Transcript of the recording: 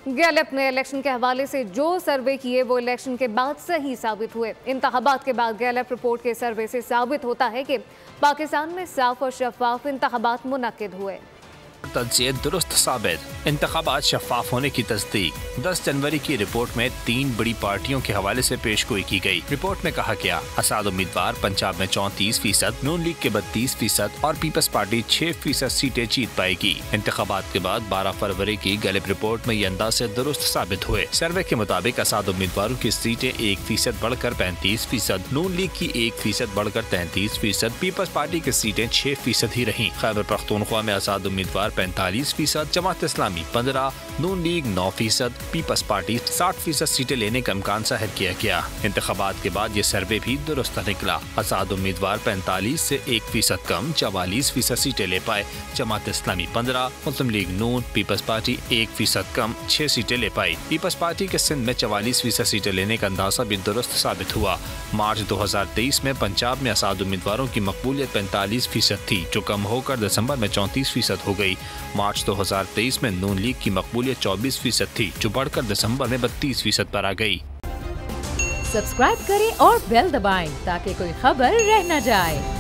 गैलेप ने इलेक्शन के हवाले से जो सर्वे किए वो इलेक्शन के बाद सही साबित हुए। इंतखाबात के बाद गैलेप रिपोर्ट के सर्वे से साबित होता है कि पाकिस्तान में साफ और शफाफ इंतखाबात मुनक्किद हुए। तज्जिया दुरुस्त साबित, इंतखाबात शफाफ होने की तस्दीक। 10 जनवरी की रिपोर्ट में 3 बड़ी पार्टियों के हवाले से पेशगोई की गई। रिपोर्ट में कहा गया, आजाद उम्मीदवार पंजाब में 34%, नून लीग के 32% और पीपल्स पार्टी 6% सीटें जीत पाएगी। इंतखाबात के बाद 12 फरवरी की गैलेप रिपोर्ट में ये अंदाज़े दुरुस्त साबित हुए। सर्वे के मुताबिक आजाद उम्मीदवारों की सीटें 1% बढ़कर 35%, नून लीग की 1% बढ़कर 33%, पीपल्स पार्टी की सीटें 6% ही रही। खैबर पख्तूनख्वा में आजाद उम्मीदवार 45%, जमात इस्लामी 15%, नून लीग 9%, पीपल्स पार्टी 60% सीटें लेने का इम्कान जाहिर किया गया। इंतखाबात के बाद ये सर्वे भी दुरुस्त निकला। आजाद उम्मीदवार 45 से 1% कम 44% सीटें ले पाए, जमात इस्लामी 15%, मुस्लिम लीग नून, पीपल्स पार्टी 1% कम 6 सीटें ले पाई। पीपल्स पार्टी के सिंध में 44% सीटें लेने का अंदाजा भी दुरुस्त साबित हुआ। मार्च 2023 में पंजाब में आजाद उम्मीदवारों की मकबूलियत 45% थी, जो कम होकर दिसंबर में 34% हो गई। मार्च 2023 में नून लीग की मकबूलियत 24% थी, जो बढ़कर दिसंबर में 32% पर आ गई। सब्सक्राइब करें और बेल दबाएं ताकि कोई खबर रह न जाए।